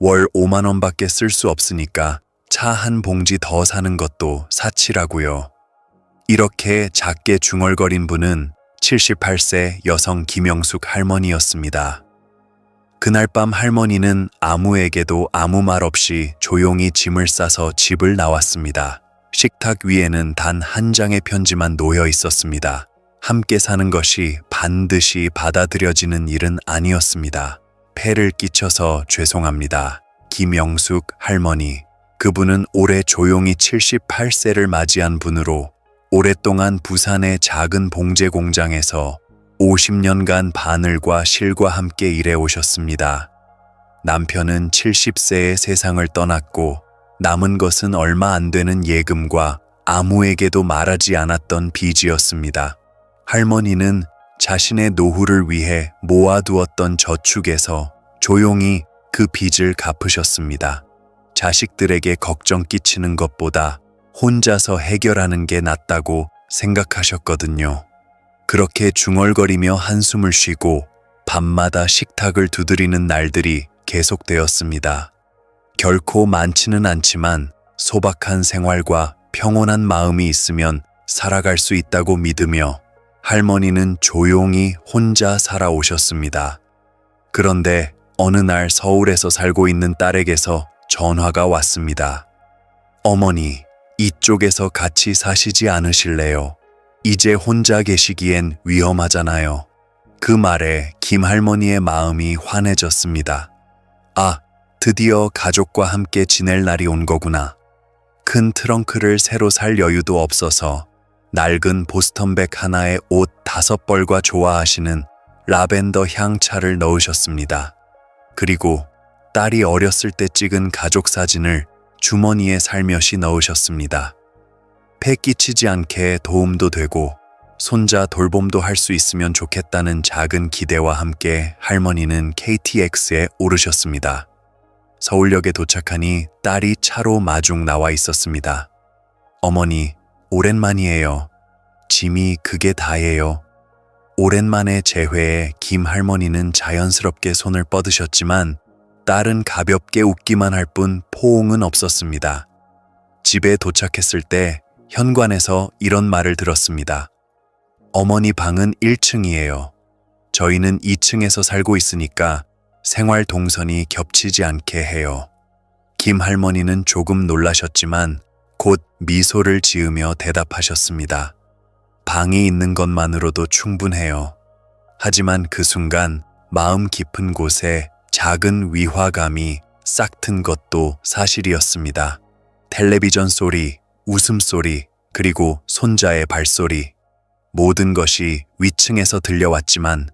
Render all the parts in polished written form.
월 5만 원밖에 쓸 수 없으니까 차 한 봉지 더 사는 것도 사치라고요. 이렇게 작게 중얼거린 분은 78세 여성 김영숙 할머니였습니다. 그날 밤 할머니는 아무에게도 아무 말 없이 조용히 짐을 싸서 집을 나왔습니다. 식탁 위에는 단 한 장의 편지만 놓여 있었습니다. 함께 사는 것이 반드시 받아들여지는 일은 아니었습니다. 폐를 끼쳐서 죄송합니다. 김영숙 할머니. 그분은 올해 조용히 78세를 맞이한 분으로 오랫동안 부산의 작은 봉제 공장에서 50년간 바늘과 실과 함께 일해오셨습니다. 남편은 70세에 세상을 떠났고 남은 것은 얼마 안 되는 예금과 아무에게도 말하지 않았던 빚이었습니다. 할머니는 자신의 노후를 위해 모아두었던 저축에서 조용히 그 빚을 갚으셨습니다. 자식들에게 걱정 끼치는 것보다 혼자서 해결하는 게 낫다고 생각하셨거든요. 그렇게 중얼거리며 한숨을 쉬고 밤마다 식탁을 두드리는 날들이 계속되었습니다. 결코 많지는 않지만 소박한 생활과 평온한 마음이 있으면 살아갈 수 있다고 믿으며 할머니는 조용히 혼자 살아오셨습니다. 그런데 어느 날 서울에서 살고 있는 딸에게서 전화가 왔습니다. 어머니, 이쪽에서 같이 사시지 않으실래요? 이제 혼자 계시기엔 위험하잖아요. 그 말에 김할머니의 마음이 환해졌습니다. 아, 드디어 가족과 함께 지낼 날이 온 거구나. 큰 트렁크를 새로 살 여유도 없어서 낡은 보스턴백 하나에 옷 5벌과 좋아하시는 라벤더 향차를 넣으셨습니다. 그리고 딸이 어렸을 때 찍은 가족 사진을 주머니에 살며시 넣으셨습니다. 폐 끼치지 않게 도움도 되고 손자 돌봄도 할 수 있으면 좋겠다는 작은 기대와 함께 할머니는 KTX에 오르셨습니다. 서울역에 도착하니 딸이 차로 마중 나와 있었습니다. 어머니, 오랜만이에요. 짐이 그게 다예요. 오랜만에 재회에 김할머니는 자연스럽게 손을 뻗으셨지만 딸은 가볍게 웃기만 할 뿐 포옹은 없었습니다. 집에 도착했을 때 현관에서 이런 말을 들었습니다. 어머니 방은 1층이에요. 저희는 2층에서 살고 있으니까 생활 동선이 겹치지 않게 해요. 김할머니는 조금 놀라셨지만 곧 미소를 지으며 대답하셨습니다. 방이 있는 것만으로도 충분해요. 하지만 그 순간 마음 깊은 곳에 작은 위화감이 싹튼 것도 사실이었습니다. 텔레비전 소리, 웃음소리, 그리고 손자의 발소리. 모든 것이 위층에서 들려왔지만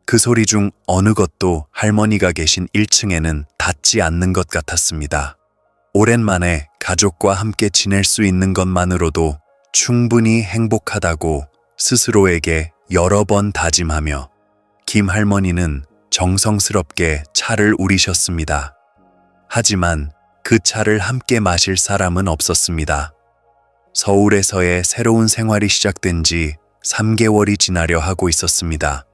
그 소리 중 어느 것도 할머니가 계신 1층에는 닿지 않는 것 같았습니다. 오랜만에 가족과 함께 지낼 수 있는 것만으로도 충분히 행복하다고 스스로에게 여러 번 다짐하며 김할머니는 정성스럽게 차를 우리셨습니다. 하지만 그 차를 함께 마실 사람은 없었습니다. 서울에서의 새로운 생활이 시작된 지 3개월이 지나려 하고 있었습니다.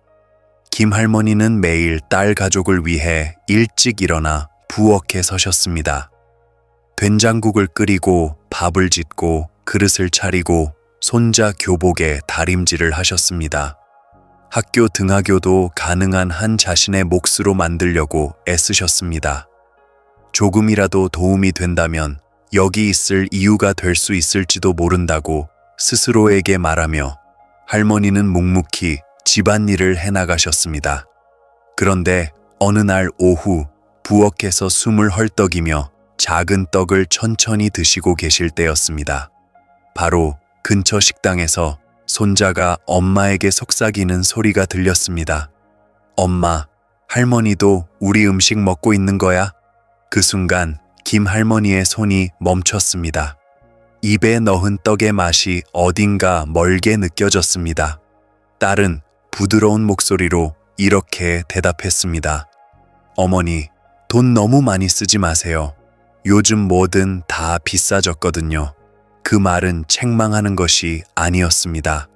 김할머니는 매일 딸 가족을 위해 일찍 일어나 부엌에 서셨습니다. 된장국을 끓이고 밥을 짓고 그릇을 차리고 손자 교복에 다림질을 하셨습니다. 학교 등하교도 가능한 한 자신의 몫으로 만들려고 애쓰셨습니다. 조금이라도 도움이 된다면 여기 있을 이유가 될 수 있을지도 모른다고 스스로에게 말하며 할머니는 묵묵히 집안일을 해나가셨습니다. 그런데 어느 날 오후 부엌에서 숨을 헐떡이며 작은 떡을 천천히 드시고 계실 때였습니다. 바로 근처 식당에서 손자가 엄마에게 속삭이는 소리가 들렸습니다. 엄마, 할머니도 우리 음식 먹고 있는 거야? 그 순간 김할머니의 손이 멈췄습니다. 입에 넣은 떡의 맛이 어딘가 멀게 느껴졌습니다. 딸은 부드러운 목소리로 이렇게 대답했습니다. 어머니, 돈 너무 많이 쓰지 마세요. 요즘 뭐든 다 비싸졌거든요. 그 말은 책망하는 것이 아니었습니다.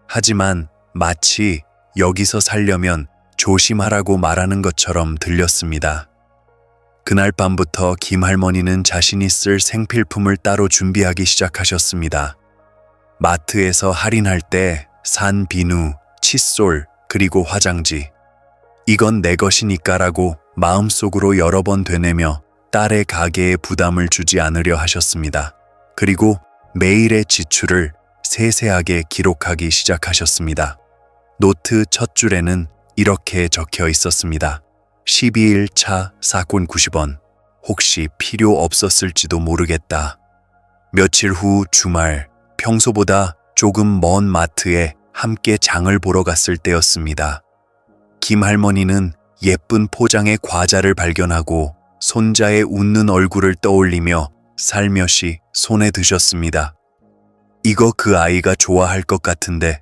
하지만 마치 여기서 살려면 조심하라고 말하는 것처럼 들렸습니다. 그날 밤부터 김할머니는 자신이 쓸 생필품을 따로 준비하기 시작하셨습니다. 마트에서 할인할 때 산 비누, 칫솔, 그리고 화장지. 이건 내 것이니까라고 마음속으로 여러 번 되뇌며 딸의 가계에 부담을 주지 않으려 하셨습니다. 그리고 매일의 지출을 세세하게 기록하기 시작하셨습니다. 노트 첫 줄에는 이렇게 적혀 있었습니다. 12일 차 사건 90원. 혹시 필요 없었을지도 모르겠다. 며칠 후 주말, 평소보다 조금 먼 마트에 함께 장을 보러 갔을 때였습니다. 김할머니는 예쁜 포장의 과자를 발견하고 손자의 웃는 얼굴을 떠올리며 살며시 손에 드셨습니다. 이거 그 아이가 좋아할 것 같은데.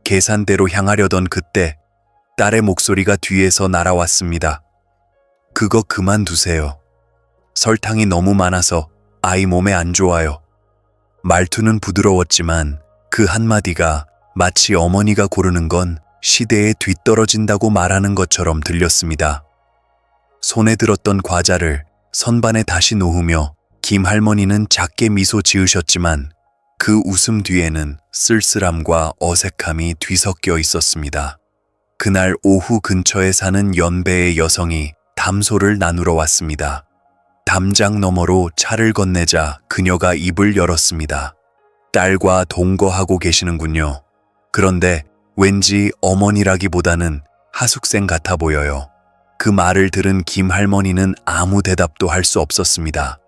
계산대로 향하려던 그때 딸의 목소리가 뒤에서 날아왔습니다. 그거 그만두세요. 설탕이 너무 많아서 아이 몸에 안 좋아요. 말투는 부드러웠지만 그 한마디가 마치 어머니가 고르는 건 시대에 뒤떨어진다고 말하는 것처럼 들렸습니다. 손에 들었던 과자를 선반에 다시 놓으며 김할머니는 작게 미소 지으셨지만 그 웃음 뒤에는 쓸쓸함과 어색함이 뒤섞여 있었습니다. 그날 오후 근처에 사는 연배의 여성이 담소를 나누러 왔습니다. 담장 너머로 차를 건네자 그녀가 입을 열었습니다. 딸과 동거하고 계시는군요. 그런데 왠지 어머니라기보다는 하숙생 같아 보여요. 그 말을 들은 김할머니는 아무 대답도 할 수 없었습니다.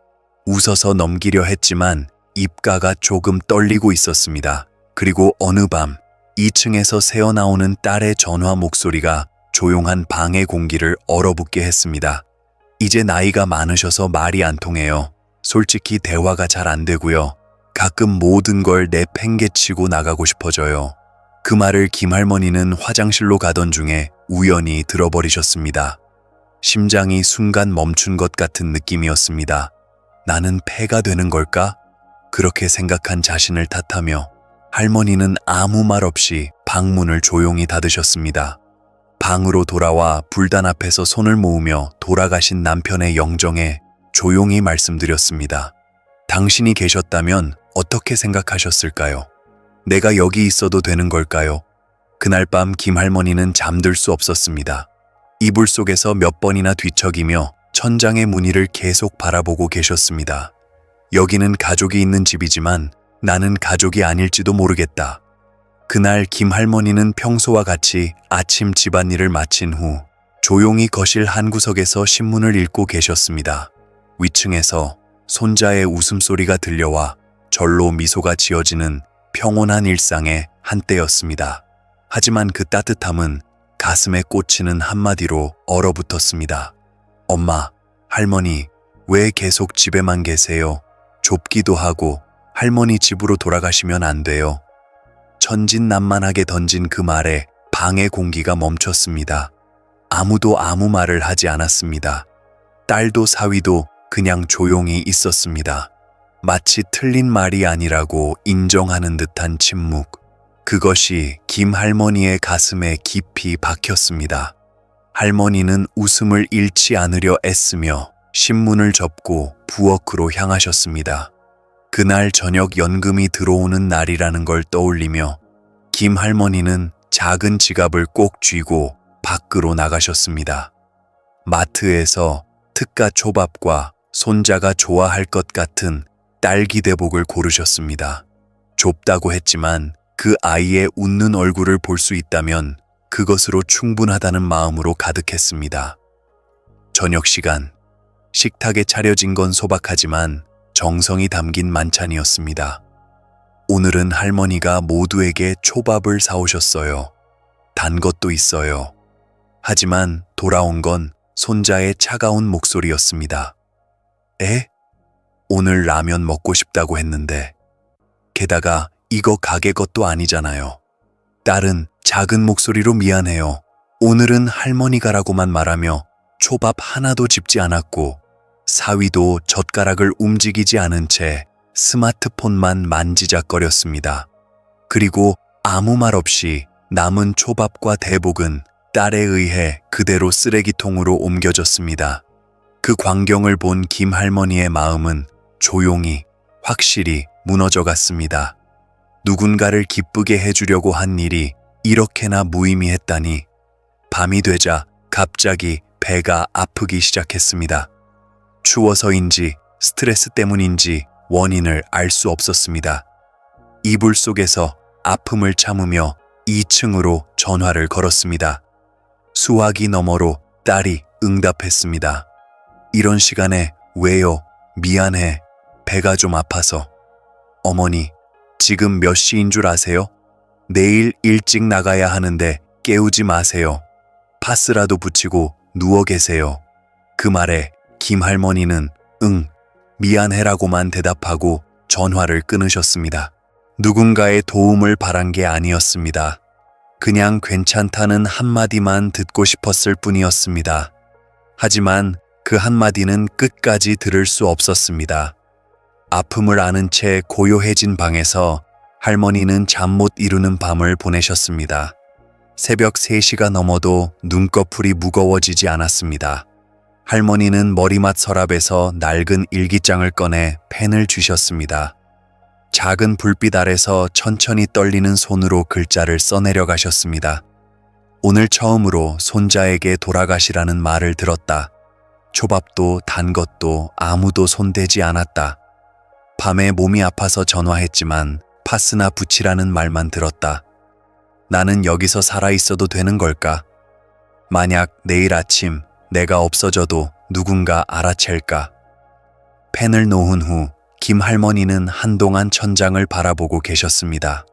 웃어서 넘기려 했지만 입가가 조금 떨리고 있었습니다. 그리고 어느 밤 2층에서 새어나오는 딸의 전화 목소리가 조용한 방의 공기를 얼어붙게 했습니다. 이제 나이가 많으셔서 말이 안 통해요. 솔직히 대화가 잘 안 되고요. 가끔 모든 걸 내팽개치고 나가고 싶어져요. 그 말을 김할머니는 화장실로 가던 중에 우연히 들어버리셨습니다. 심장이 순간 멈춘 것 같은 느낌이었습니다. 나는 폐가 되는 걸까? 그렇게 생각한 자신을 탓하며 할머니는 아무 말 없이 방문을 조용히 닫으셨습니다. 방으로 돌아와 불단 앞에서 손을 모으며 돌아가신 남편의 영정에 조용히 말씀드렸습니다. 당신이 계셨다면 어떻게 생각하셨을까요? 내가 여기 있어도 되는 걸까요? 그날 밤 김할머니는 잠들 수 없었습니다. 이불 속에서 몇 번이나 뒤척이며 천장의 무늬를 계속 바라보고 계셨습니다. 여기는 가족이 있는 집이지만 나는 가족이 아닐지도 모르겠다. 그날 김할머니는 평소와 같이 아침 집안일을 마친 후 조용히 거실 한 구석에서 신문을 읽고 계셨습니다. 위층에서 손자의 웃음소리가 들려와 절로 미소가 지어지는 평온한 일상의 한때였습니다. 하지만 그 따뜻함은 가슴에 꽂히는 한마디로 얼어붙었습니다. 엄마, 할머니, 왜 계속 집에만 계세요? 좁기도 하고 할머니 집으로 돌아가시면 안 돼요. 천진난만하게 던진 그 말에 방의 공기가 멈췄습니다. 아무도 아무 말을 하지 않았습니다. 딸도 사위도 그냥 조용히 있었습니다. 마치 틀린 말이 아니라고 인정하는 듯한 침묵. 그것이 김할머니의 가슴에 깊이 박혔습니다. 할머니는 웃음을 잃지 않으려 애쓰며 신문을 접고 부엌으로 향하셨습니다. 그날 저녁 연금이 들어오는 날이라는 걸 떠올리며 김할머니는 작은 지갑을 꼭 쥐고 밖으로 나가셨습니다. 마트에서 특가 초밥과 손자가 좋아할 것 같은 딸기 대복을 고르셨습니다. 좁다고 했지만 그 아이의 웃는 얼굴을 볼 수 있다면 그것으로 충분하다는 마음으로 가득했습니다. 저녁 시간, 식탁에 차려진 건 소박하지만 정성이 담긴 만찬이었습니다. 오늘은 할머니가 모두에게 초밥을 사오셨어요. 단 것도 있어요. 하지만 돌아온 건 손자의 차가운 목소리였습니다. 에? 오늘 라면 먹고 싶다고 했는데. 게다가 이거 가게 것도 아니잖아요. 딸은 작은 목소리로 미안해요. 오늘은 할머니가라고만 말하며 초밥 하나도 집지 않았고 사위도 젓가락을 움직이지 않은 채 스마트폰만 만지작거렸습니다. 그리고 아무 말 없이 남은 초밥과 대복은 딸에 의해 그대로 쓰레기통으로 옮겨졌습니다. 그 광경을 본 김할머니의 마음은 조용히, 확실히 무너져 갔습니다. 누군가를 기쁘게 해주려고 한 일이 이렇게나 무의미했다니. 밤이 되자 갑자기 배가 아프기 시작했습니다. 추워서인지 스트레스 때문인지 원인을 알 수 없었습니다. 이불 속에서 아픔을 참으며 2층으로 전화를 걸었습니다. 수화기 너머로 딸이 응답했습니다. 이런 시간에 왜요? 미안해. 배가 좀 아파서. 어머니, 지금 몇 시인 줄 아세요? 내일 일찍 나가야 하는데 깨우지 마세요. 파스라도 붙이고 누워 계세요. 그 말에 김할머니는 응, 미안해라고만 대답하고 전화를 끊으셨습니다. 누군가의 도움을 바란 게 아니었습니다. 그냥 괜찮다는 한마디만 듣고 싶었을 뿐이었습니다. 하지만 그 한마디는 끝까지 들을 수 없었습니다. 아픔을 아는 채 고요해진 방에서 할머니는 잠 못 이루는 밤을 보내셨습니다. 새벽 3시가 넘어도 눈꺼풀이 무거워지지 않았습니다. 할머니는 머리맡 서랍에서 낡은 일기장을 꺼내 펜을 쥐셨습니다. 작은 불빛 아래서 천천히 떨리는 손으로 글자를 써내려 가셨습니다. 오늘 처음으로 손자에게 돌아가시라는 말을 들었다. 초밥도 단 것도 아무도 손대지 않았다. 밤에 몸이 아파서 전화했지만 파스나 붙이라는 말만 들었다. 나는 여기서 살아있어도 되는 걸까? 만약 내일 아침 내가 없어져도 누군가 알아챌까? 펜을 놓은 후 김할머니는 한동안 천장을 바라보고 계셨습니다.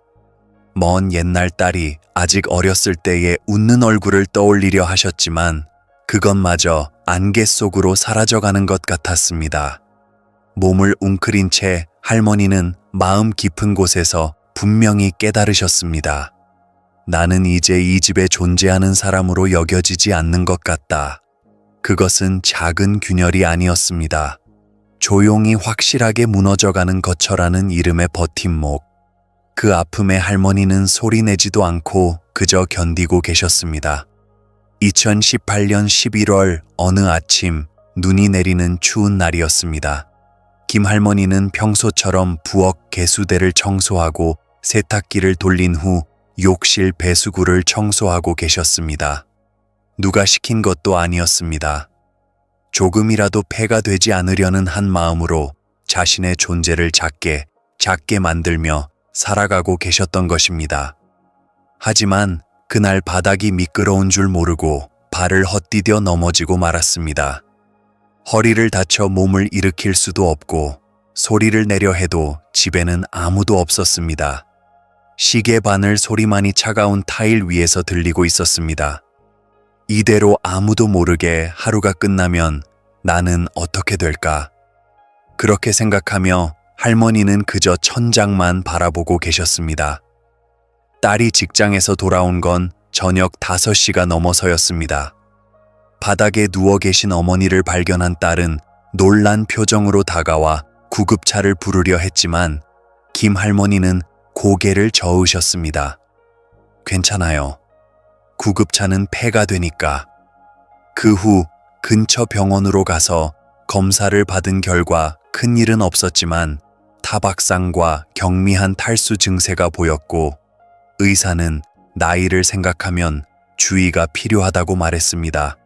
먼 옛날 딸이 아직 어렸을 때의 웃는 얼굴을 떠올리려 하셨지만 그것마저 안개 속으로 사라져가는 것 같았습니다. 몸을 웅크린 채 할머니는 마음 깊은 곳에서 분명히 깨달으셨습니다. 나는 이제 이 집에 존재하는 사람으로 여겨지지 않는 것 같다. 그것은 작은 균열이 아니었습니다. 조용히 확실하게 무너져가는 거처라는 이름의 버팀목. 그 아픔에 할머니는 소리내지도 않고 그저 견디고 계셨습니다. 2018년 11월 어느 아침 눈이 내리는 추운 날이었습니다. 김할머니는 평소처럼 부엌 개수대를 청소하고 세탁기를 돌린 후 욕실 배수구를 청소하고 계셨습니다. 누가 시킨 것도 아니었습니다. 조금이라도 폐가 되지 않으려는 한 마음으로 자신의 존재를 작게 만들며 살아가고 계셨던 것입니다. 하지만 그날 바닥이 미끄러운 줄 모르고 발을 헛디뎌 넘어지고 말았습니다. 허리를 다쳐 몸을 일으킬 수도 없고 소리를 내려 해도 집에는 아무도 없었습니다. 시계 바늘 소리만이 차가운 타일 위에서 들리고 있었습니다. 이대로 아무도 모르게 하루가 끝나면 나는 어떻게 될까? 그렇게 생각하며 할머니는 그저 천장만 바라보고 계셨습니다. 딸이 직장에서 돌아온 건 저녁 5시가 넘어서였습니다. 바닥에 누워 계신 어머니를 발견한 딸은 놀란 표정으로 다가와 구급차를 부르려 했지만 김할머니는 고개를 저으셨습니다. 괜찮아요. 구급차는 폐가 되니까. 그 후 근처 병원으로 가서 검사를 받은 결과 큰일은 없었지만 타박상과 경미한 탈수 증세가 보였고 의사는 나이를 생각하면 주의가 필요하다고 말했습니다.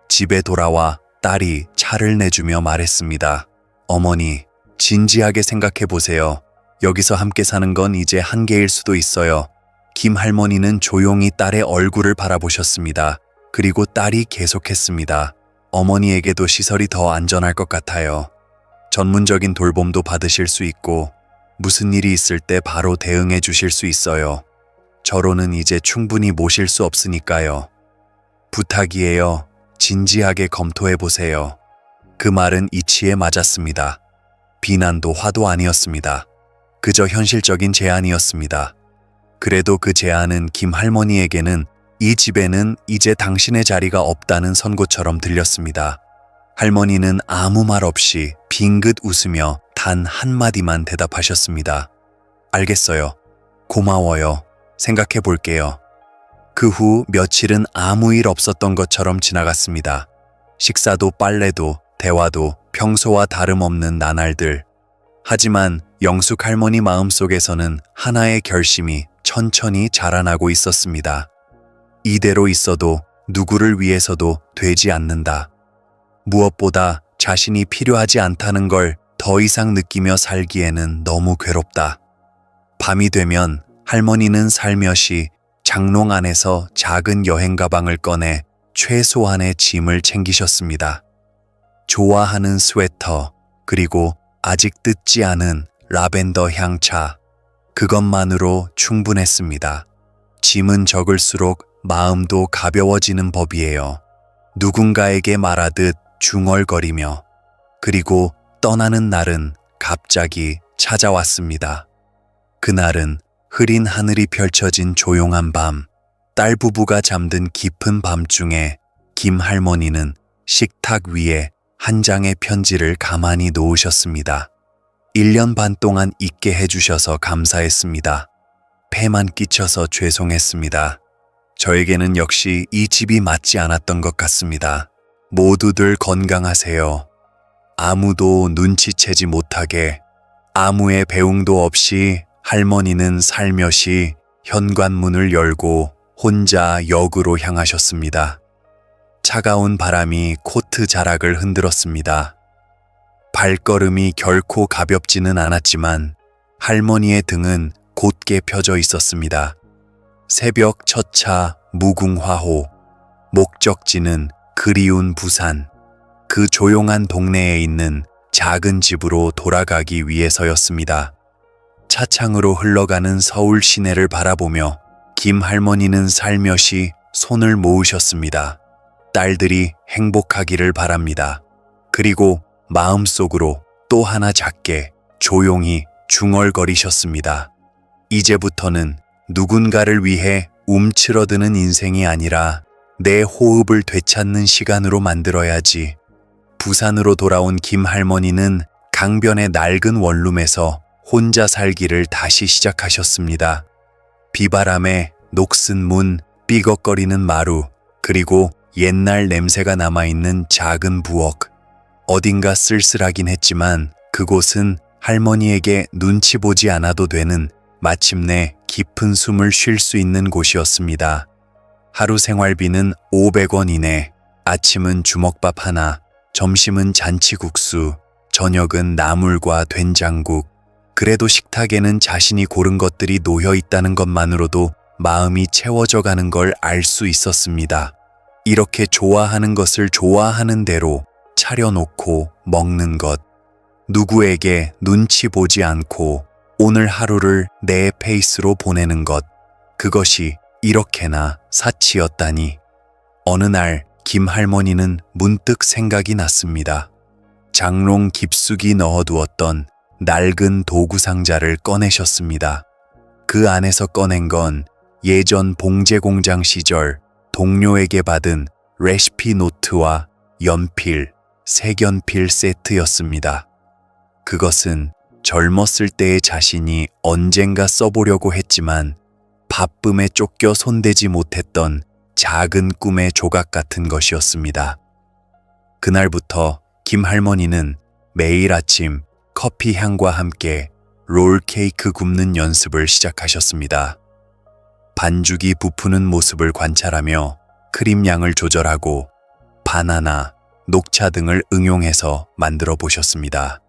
집에 돌아와 딸이 차를 내주며 말했습니다. 어머니, 진지하게 생각해 보세요. 여기서 함께 사는 건 이제 한계일 수도 있어요. 김할머니는 조용히 딸의 얼굴을 바라보셨습니다. 그리고 딸이 계속했습니다. 어머니에게도 시설이 더 안전할 것 같아요. 전문적인 돌봄도 받으실 수 있고 무슨 일이 있을 때 바로 대응해 주실 수 있어요. 저로는 이제 충분히 모실 수 없으니까요. 부탁이에요. 진지하게 검토해 보세요. 그 말은 이치에 맞았습니다. 비난도 화도 아니었습니다. 그저 현실적인 제안이었습니다. 그래도 그 제안은 김할머니에게는 이 집에는 이제 당신의 자리가 없다는 선고처럼 들렸습니다. 할머니는 아무 말 없이 빙긋 웃으며 단 한마디만 대답하셨습니다. 알겠어요. 고마워요. 생각해 볼게요. 그 후 며칠은 아무 일 없었던 것처럼 지나갔습니다. 식사도 빨래도 대화도 평소와 다름없는 나날들. 하지만 영숙 할머니 마음속에서는 하나의 결심이 천천히 자라나고 있었습니다. 이대로 있어도 누구를 위해서도 되지 않는다. 무엇보다 자신이 필요하지 않다는 걸 더 이상 느끼며 살기에는 너무 괴롭다. 밤이 되면 할머니는 살며시 장롱 안에서 작은 여행 가방을 꺼내 최소한의 짐을 챙기셨습니다. 좋아하는 스웨터, 그리고 아직 뜯지 않은 라벤더 향차. 그것만으로 충분했습니다. 짐은 적을수록 마음도 가벼워지는 법이에요. 누군가에게 말하듯 중얼거리며. 그리고 떠나는 날은 갑자기 찾아왔습니다. 그날은 흐린 하늘이 펼쳐진 조용한 밤, 딸 부부가 잠든 깊은 밤중에 김 할머니는 식탁 위에 한 장의 편지를 가만히 놓으셨습니다. 1년 반 동안 있게 해주셔서 감사했습니다. 폐만 끼쳐서 죄송했습니다. 저에게는 역시 이 집이 맞지 않았던 것 같습니다. 모두들 건강하세요. 아무도 눈치채지 못하게, 아무의 배웅도 없이 할머니는 살며시 현관문을 열고 혼자 역으로 향하셨습니다. 차가운 바람이 코트 자락을 흔들었습니다. 발걸음이 결코 가볍지는 않았지만 할머니의 등은 곧게 펴져 있었습니다. 새벽 첫 차 무궁화호, 목적지는 그리운 부산, 그 조용한 동네에 있는 작은 집으로 돌아가기 위해서였습니다. 차창으로 흘러가는 서울 시내를 바라보며 김 할머니는 살며시 손을 모으셨습니다. 딸들이 행복하기를 바랍니다. 그리고 마음속으로 또 하나 작게 조용히 중얼거리셨습니다. 이제부터는 누군가를 위해 움츠러드는 인생이 아니라 내 호흡을 되찾는 시간으로 만들어야지. 부산으로 돌아온 김 할머니는 강변의 낡은 원룸에서 혼자 살기를 다시 시작하셨습니다. 비바람에 녹슨 문, 삐걱거리는 마루, 그리고 옛날 냄새가 남아있는 작은 부엌. 어딘가 쓸쓸하긴 했지만 그곳은 할머니에게 눈치 보지 않아도 되는 마침내 깊은 숨을 쉴 수 있는 곳이었습니다. 하루 생활비는 500원 이내, 아침은 주먹밥 하나, 점심은 잔치국수, 저녁은 나물과 된장국. 그래도 식탁에는 자신이 고른 것들이 놓여 있다는 것만으로도 마음이 채워져 가는 걸 알 수 있었습니다. 이렇게 좋아하는 것을 좋아하는 대로 차려놓고 먹는 것. 누구에게 눈치 보지 않고 오늘 하루를 내 페이스로 보내는 것. 그것이 이렇게나 사치였다니. 어느 날 김 할머니는 문득 생각이 났습니다. 장롱 깊숙이 넣어두었던 낡은 도구 상자를 꺼내셨습니다. 그 안에서 꺼낸 건 예전 봉제 공장 시절 동료에게 받은 레시피 노트와 연필, 색연필 세트였습니다. 그것은 젊었을 때의 자신이 언젠가 써보려고 했지만 바쁨에 쫓겨 손대지 못했던 작은 꿈의 조각 같은 것이었습니다. 그날부터 김 할머니는 매일 아침 커피 향과 함께 롤 케이크 굽는 연습을 시작하셨습니다. 반죽이 부푸는 모습을 관찰하며 크림 양을 조절하고 바나나, 녹차 등을 응용해서 만들어 보셨습니다.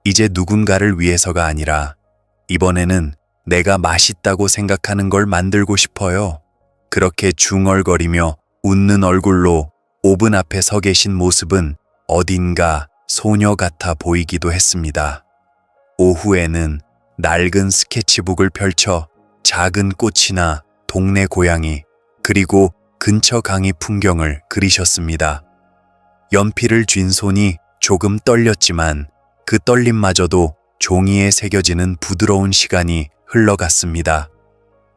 이제 누군가를 위해서가 아니라 이번에는 내가 맛있다고 생각하는 걸 만들고 싶어요. 그렇게 중얼거리며 웃는 얼굴로 오븐 앞에 서 계신 모습은 어딘가 소녀 같아 보이기도 했습니다. 오후에는 낡은 스케치북을 펼쳐 작은 꽃이나 동네 고양이, 그리고 근처 강의 풍경을 그리셨습니다. 연필을 쥔 손이 조금 떨렸지만 그 떨림마저도 종이에 새겨지는 부드러운 시간이 흘러갔습니다.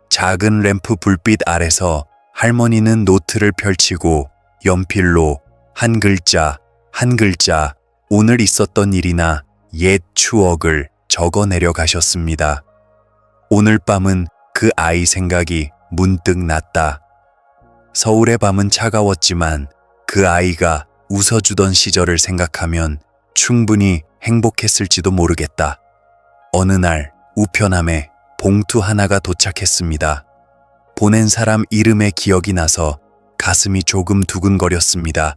작은 램프 불빛 아래서 할머니는 노트를 펼치고 연필로 한 글자 한 글자 오늘 있었던 일이나 옛 추억을 적어내려 가셨습니다. 오늘 밤은 그 아이 생각이 문득 났다. 서울의 밤은 차가웠지만 그 아이가 웃어주던 시절을 생각하면 충분히 행복했을지도 모르겠다. 어느 날 우편함에 봉투 하나가 도착했습니다. 보낸 사람 이름의 기억이 나서 가슴이 조금 두근거렸습니다.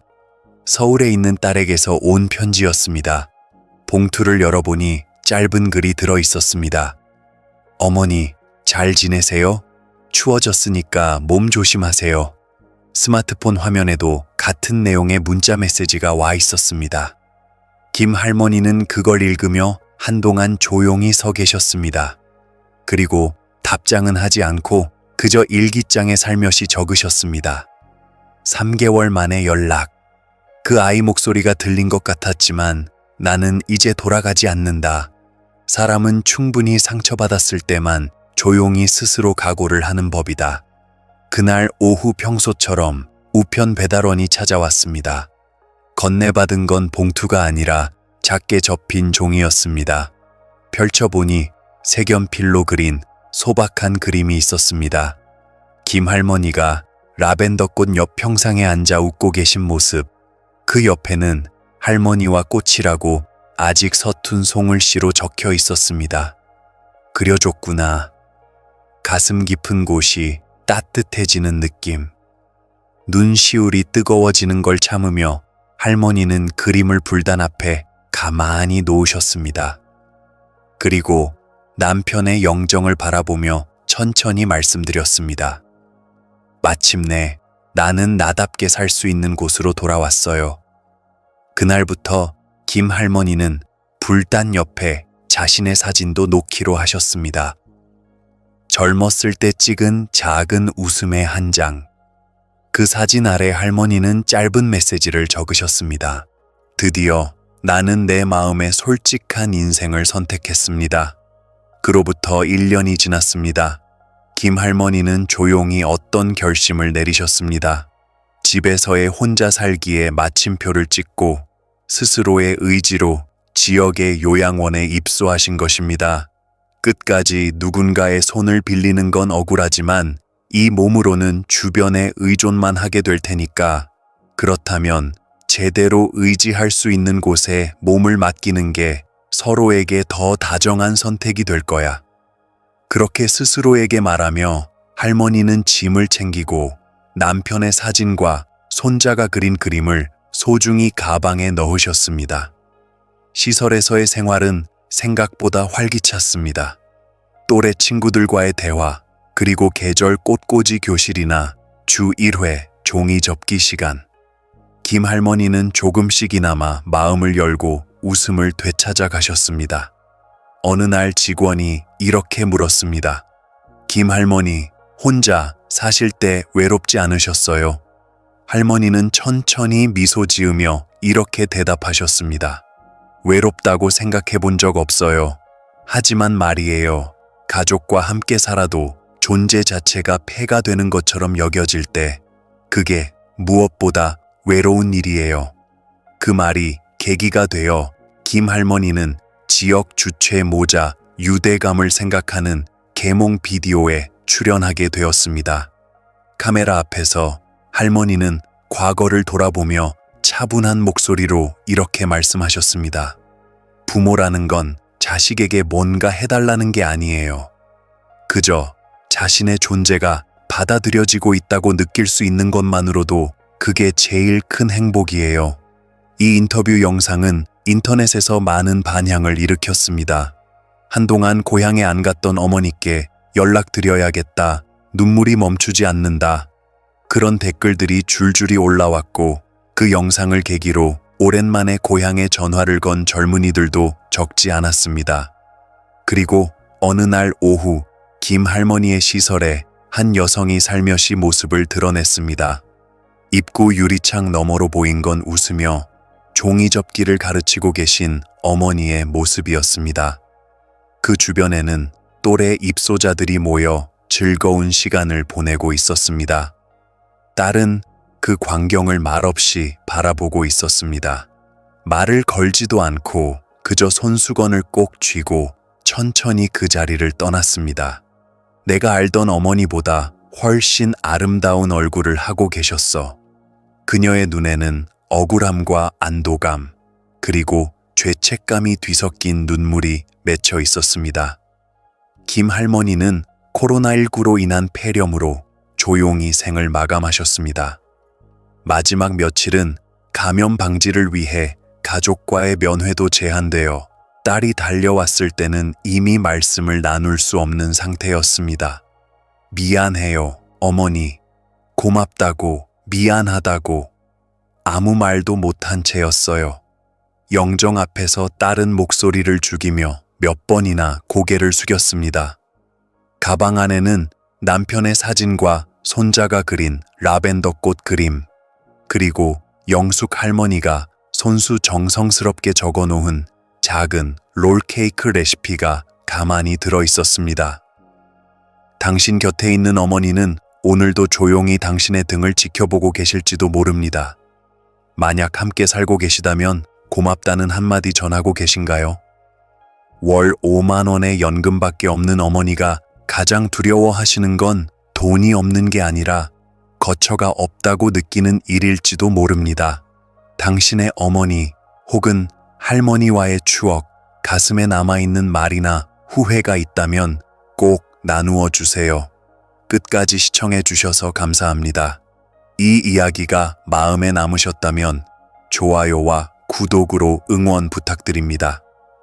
서울에 있는 딸에게서 온 편지였습니다. 봉투를 열어보니 짧은 글이 들어 있었습니다. 어머니, 잘 지내세요? 추워졌으니까 몸 조심하세요. 스마트폰 화면에도 같은 내용의 문자 메시지가 와 있었습니다. 김 할머니는 그걸 읽으며 한동안 조용히 서 계셨습니다. 그리고 답장은 하지 않고 그저 일기장에 살며시 적으셨습니다. 3개월 만에 연락. 그 아이 목소리가 들린 것 같았지만 나는 이제 돌아가지 않는다. 사람은 충분히 상처받았을 때만 조용히 스스로 각오를 하는 법이다. 그날 오후 평소처럼 우편 배달원이 찾아왔습니다. 건네받은 건 봉투가 아니라 작게 접힌 종이였습니다. 펼쳐보니 색연필로 그린 소박한 그림이 있었습니다. 김 할머니가 라벤더꽃 옆 평상에 앉아 웃고 계신 모습, 그 옆에는 할머니와 꽃이라고 아직 서툰 송글씨로 적혀 있었습니다. 그려줬구나. 가슴 깊은 곳이 따뜻해지는 느낌. 눈시울이 뜨거워지는 걸 참으며 할머니는 그림을 불단 앞에 가만히 놓으셨습니다. 그리고 남편의 영정을 바라보며 천천히 말씀드렸습니다. 마침내 나는 나답게 살 수 있는 곳으로 돌아왔어요. 그날부터 김 할머니는 불단 옆에 자신의 사진도 놓기로 하셨습니다. 젊었을 때 찍은 작은 웃음의 한 장. 그 사진 아래 할머니는 짧은 메시지를 적으셨습니다. 드디어 나는 내 마음의 솔직한 인생을 선택했습니다. 그로부터 1년이 지났습니다. 김 할머니는 조용히 어떤 결심을 내리셨습니다. 집에서의 혼자 살기에 마침표를 찍고 스스로의 의지로 지역의 요양원에 입소하신 것입니다. 끝까지 누군가의 손을 빌리는 건 억울하지만 이 몸으로는 주변에 의존만 하게 될 테니까 그렇다면 제대로 의지할 수 있는 곳에 몸을 맡기는 게 서로에게 더 다정한 선택이 될 거야. 그렇게 스스로에게 말하며 할머니는 짐을 챙기고 남편의 사진과 손자가 그린 그림을 소중히 가방에 넣으셨습니다. 시설에서의 생활은 생각보다 활기찼습니다. 또래 친구들과의 대화, 그리고 계절 꽃꽂이 교실이나 주 1회 종이 접기 시간. 김 할머니는 조금씩이나마 마음을 열고 웃음을 되찾아 가셨습니다. 어느 날 직원이 이렇게 물었습니다. 김 할머니, 혼자 사실 때 외롭지 않으셨어요? 할머니는 천천히 미소 지으며 이렇게 대답하셨습니다. 외롭다고 생각해 본 적 없어요. 하지만 말이에요. 가족과 함께 살아도 존재 자체가 폐가 되는 것처럼 여겨질 때 그게 무엇보다 외로운 일이에요. 그 말이 계기가 되어 김 할머니는 지역 주최 모자 유대감을 생각하는 계몽 비디오에 출연하게 되었습니다. 카메라 앞에서 할머니는 과거를 돌아보며 차분한 목소리로 이렇게 말씀하셨습니다. 부모라는 건 자식에게 뭔가 해달라는 게 아니에요. 그저 자신의 존재가 받아들여지고 있다고 느낄 수 있는 것만으로도 그게 제일 큰 행복이에요. 이 인터뷰 영상은 인터넷에서 많은 반향을 일으켰습니다. 한동안 고향에 안 갔던 어머니께 연락드려야겠다. 눈물이 멈추지 않는다. 그런 댓글들이 줄줄이 올라왔고 그 영상을 계기로 오랜만에 고향에 전화를 건 젊은이들도 적지 않았습니다. 그리고 어느 날 오후 김 할머니의 시설에 한 여성이 살며시 모습을 드러냈습니다. 입구 유리창 너머로 보인 건 웃으며 종이 접기를 가르치고 계신 어머니의 모습이었습니다. 그 주변에는 또래 입소자들이 모여 즐거운 시간을 보내고 있었습니다. 딸은 그 광경을 말없이 바라보고 있었습니다. 말을 걸지도 않고 그저 손수건을 꼭 쥐고 천천히 그 자리를 떠났습니다. 내가 알던 어머니보다 훨씬 아름다운 얼굴을 하고 계셨어. 그녀의 눈에는 억울함과 안도감, 그리고 죄책감이 뒤섞인 눈물이 맺혀 있었습니다. 김 할머니는 코로나19로 인한 폐렴으로 조용히 생을 마감하셨습니다. 마지막 며칠은 감염 방지를 위해 가족과의 면회도 제한되어 딸이 달려왔을 때는 이미 말씀을 나눌 수 없는 상태였습니다. 미안해요, 어머니. 고맙다고, 미안하다고. 아무 말도 못한 채였어요. 영정 앞에서 딸은 목소리를 죽이며 몇 번이나 고개를 숙였습니다. 가방 안에는 남편의 사진과 손자가 그린 라벤더 꽃 그림, 그리고 영숙 할머니가 손수 정성스럽게 적어놓은 작은 롤케이크 레시피가 가만히 들어 있었습니다. 당신 곁에 있는 어머니는 오늘도 조용히 당신의 등을 지켜보고 계실지도 모릅니다. 만약 함께 살고 계시다면 고맙다는 한마디 전하고 계신가요? 월 5만 원의 연금밖에 없는 어머니가 가장 두려워하시는 건 돈이 없는 게 아니라 거처가 없다고 느끼는 일일지도 모릅니다. 당신의 어머니 혹은 할머니와의 추억, 가슴에 남아있는 말이나 후회가 있다면 꼭 나누어 주세요. 끝까지 시청해 주셔서 감사합니다. 이 이야기가 마음에 남으셨다면 좋아요와 구독으로 응원 부탁드립니다.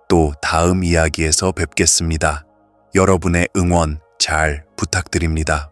또 다음 이야기에서 뵙겠습니다. 여러분의 응원 잘 부탁드립니다.